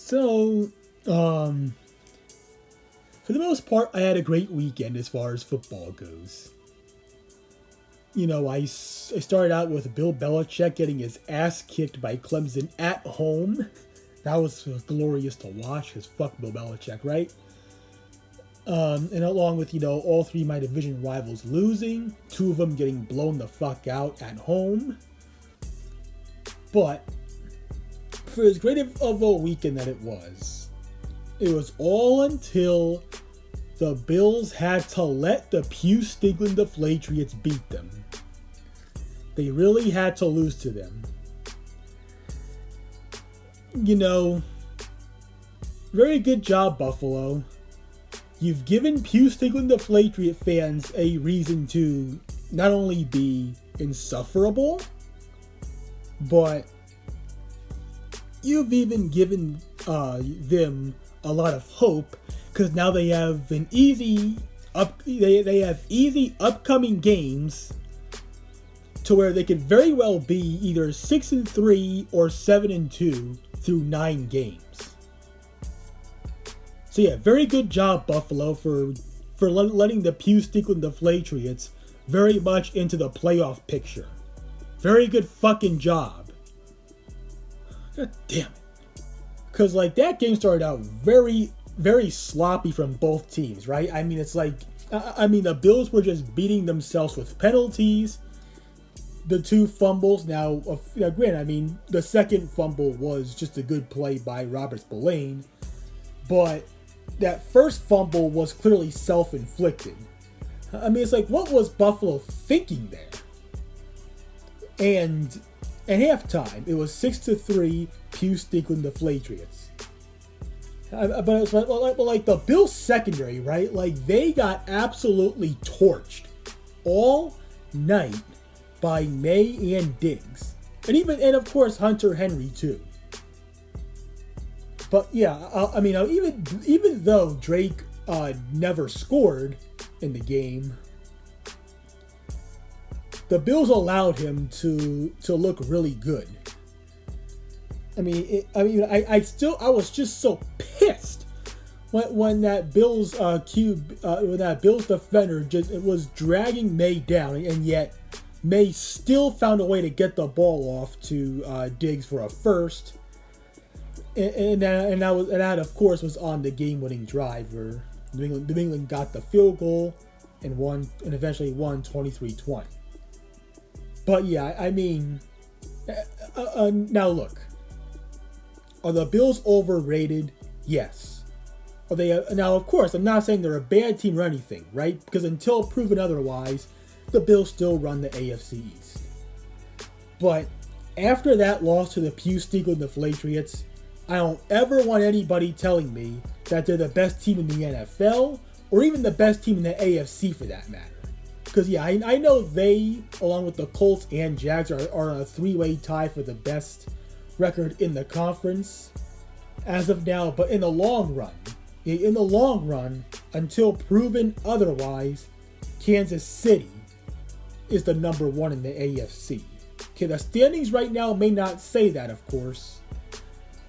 So, um, for the most part, I had a great weekend as far as football goes. I started out with Bill Belichick getting his ass kicked by Clemson at home. That was glorious to watch, because fuck Bill Belichick, right? And along with, all three of my division rivals losing, two of them getting blown the fuck out at home. But, for as great of a weekend that it was all until the Bills had to let the Pew-Stigling Deflatriots beat them. They really had to lose to them. Very good job, Buffalo. You've given Pew-Stigling Deflatriot fans a reason to not only be insufferable, but you've even given them a lot of hope, because now they have easy upcoming games to where they could very well be either 6-3 or 7-2 through 9 games. So yeah, very good job, Buffalo, for letting the Pew-Stigling Deflatriots very much into the playoff picture. Very good fucking job. God damn it. Because, that game started out very, very sloppy from both teams, right? I mean, it's the Bills were just beating themselves with penalties. The two fumbles, now granted, the second fumble was just a good play by Robert Spillane, but that first fumble was clearly self-inflicted. It's what was Buffalo thinking there? And at halftime, it was 6-3 Pew-Stigling Deflatriots. But the Bills secondary, right? They got absolutely torched all night by May and Diggs. And of course Hunter Henry too. But yeah, even though Drake never scored in the game, the Bills allowed him to look really good. I was just so pissed when that Bills when that Bills defender was dragging May down, and yet May still found a way to get the ball off to Diggs for a first, and that of course was on the game-winning drive where New England got the field goal and eventually won 23-20. But yeah, now look, are the Bills overrated? Yes. Are they? Now, of course, I'm not saying they're a bad team or anything, right? Because until proven otherwise, the Bills still run the AFC East. But after that loss to the Pew-Stigling Deflatriots, I don't ever want anybody telling me that they're the best team in the NFL, or even the best team in the AFC for that matter. Because yeah, I know they, along with the Colts and Jags, are on a three-way tie for the best record in the conference as of now. But in the long run, until proven otherwise, Kansas City is the number one in the AFC. Okay, the standings right now may not say that, of course,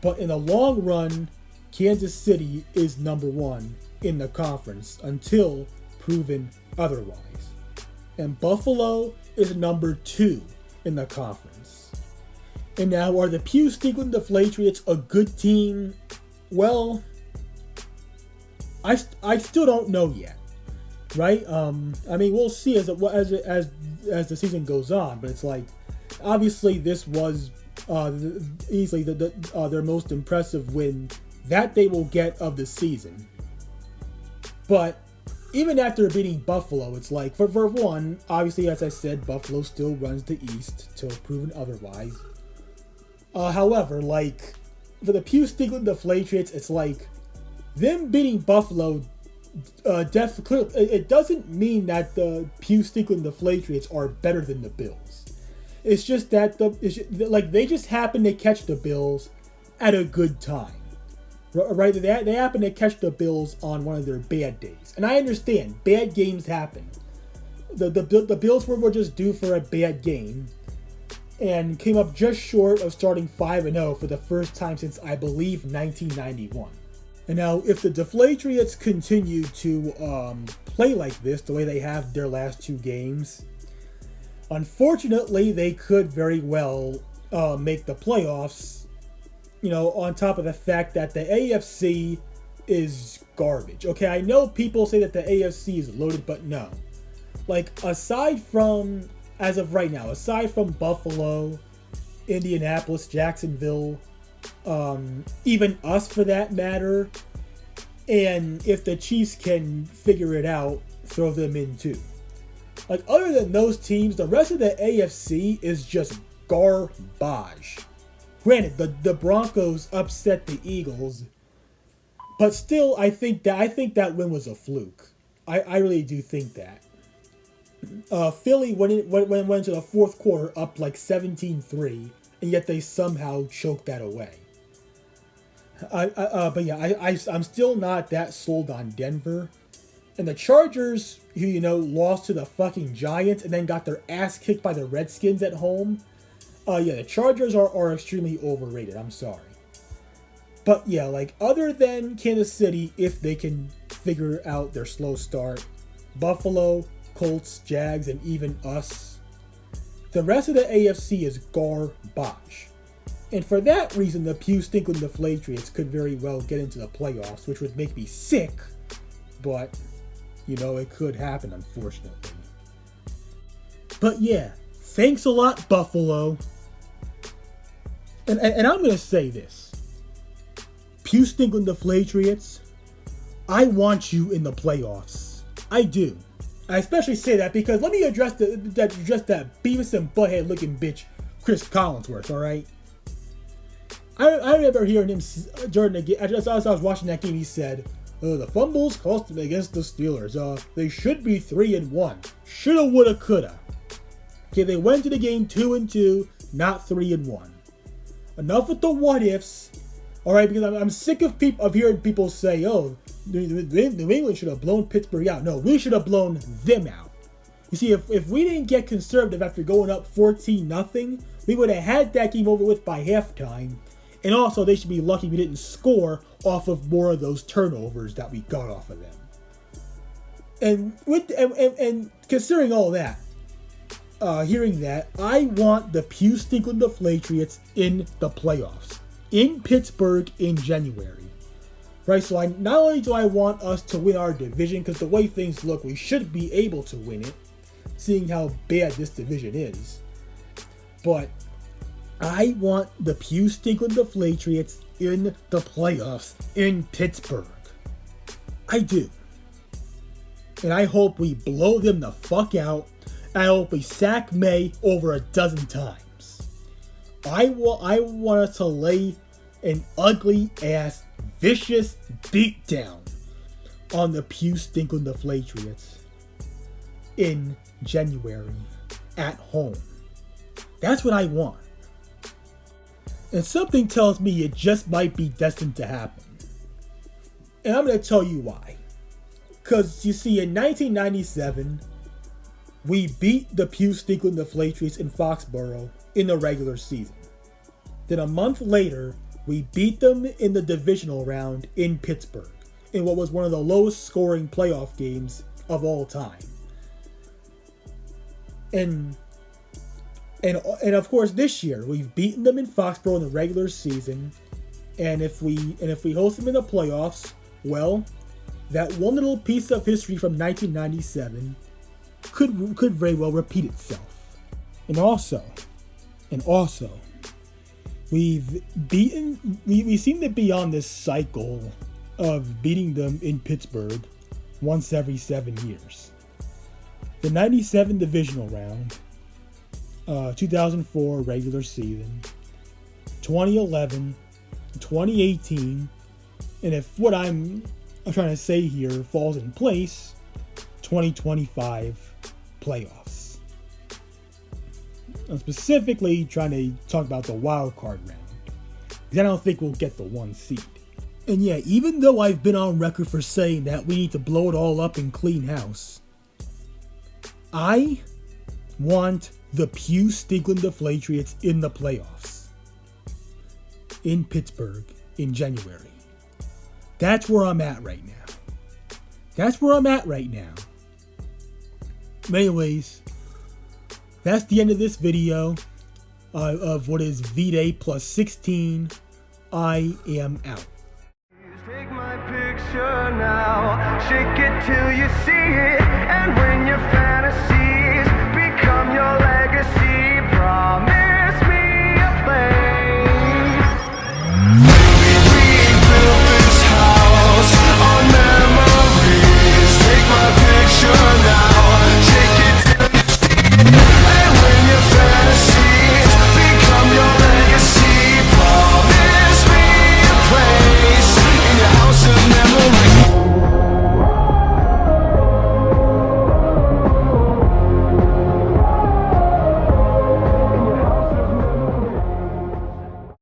but in the long run, Kansas City is number one in the conference until proven otherwise. And Buffalo is number 2 in the conference. And now, are the Pew-Stigling Deflatriots a good team? Well, I still don't know yet, right? We'll see as the season goes on. But it's obviously this was easily their most impressive win that they will get of the season. But even after beating Buffalo, it's for one, obviously, as I said, Buffalo still runs the East till proven otherwise. However, for the Pew-Stigling Deflatriots, it's them beating Buffalo. It doesn't mean that the Pew-Stigling Deflatriots are better than the Bills. It's just that they just happen to catch the Bills at a good time. Right, they happen to catch the Bills on one of their bad days, and I understand bad games happen. The Bills were just due for a bad game, and came up just short of starting 5-0 for the first time since, I believe, 1991. And now, if the Deflatriots continue to play like this, the way they have their last 2 games, unfortunately, they could very well make the playoffs, on top of the fact that the AFC is garbage. Okay, I know people say that the AFC is loaded, but no. Like, aside from, as of right now, aside from Buffalo, Indianapolis, Jacksonville, even us for that matter, and if the Chiefs can figure it out, throw them in too. Like, other than those teams, the rest of the AFC is just garbage. Granted, the Broncos upset the Eagles, but still, I think that win was a fluke. I really do think that. Philly went into the fourth quarter up like 17-3, and yet they somehow choked that away. But yeah, I'm still not that sold on Denver. And the Chargers, who, lost to the fucking Giants and then got their ass kicked by the Redskins at home. Yeah, the Chargers are extremely overrated. I'm sorry. But yeah, like, other than Kansas City, if they can figure out their slow start, Buffalo, Colts, Jags, and even us, the rest of the AFC is garbage. And for that reason, the Pew Stinkling Deflatriots could very well get into the playoffs, which would make me sick, but, it could happen, unfortunately. But yeah, thanks a lot, Buffalo. And I'm going to say this. Pew Stinkling Deflatriots, I want you in the playoffs. I do. I especially say that because let me address that Beavis and Butthead looking bitch, Chris Collinsworth, alright? I remember hearing him during the game, as I was watching that game, he said, the fumbles cost them against the Steelers. They should be 3-1. Shoulda, woulda, coulda. Okay, they went to the game 2-2, not 3-1. Enough with the what ifs. Alright, because I'm sick of hearing people say, New England should have blown Pittsburgh out. No, we should have blown them out. You see, if we didn't get conservative after going up 14-0, we would have had that game over with by halftime. And also, they should be lucky we didn't score off of more of those turnovers that we got off of them. And considering all that, hearing that, I want the Pew Stinkling Deflatriots in the playoffs. In Pittsburgh in January. Right, so not only do I want us to win our division, because the way things look, we should be able to win it, seeing how bad this division is. But I want the Pew Stinkling Deflatriots in the playoffs in Pittsburgh. I do. And I hope we blow them the fuck out. I hope we sack May over a dozen times. I want us to lay an ugly ass, vicious beatdown on the Pew Stinkling Deflatriots in January at home. That's what I want. And something tells me it just might be destined to happen. And I'm going to tell you why. Because, you see, in 1997, we beat the Pew Stinkling Deflatriots in Foxborough in the regular season. Then a month later, we beat them in the divisional round in Pittsburgh, in what was one of the lowest scoring playoff games of all time. And of course this year, we've beaten them in Foxborough in the regular season, and if we host them in the playoffs, well, that one little piece of history from 1997 could very well repeat itself. And also, we seem to be on this cycle of beating them in Pittsburgh once every 7 years. The 97 divisional round, 2004 regular season, 2011, 2018, and if what I'm trying to say here falls in place, 2025 playoffs. I'm specifically trying to talk about the wild card round, because I don't think we'll get the 1 seed. And yeah, even though I've been on record for saying that we need to blow it all up and clean house, I want the Pew Stinkland Deflatriots in the playoffs in Pittsburgh in January. That's where I'm at right now. Anyways, that's the end of this video of what is V-Day plus 16. I am out. Take my picture now, shake it till you see it, and when your fantasy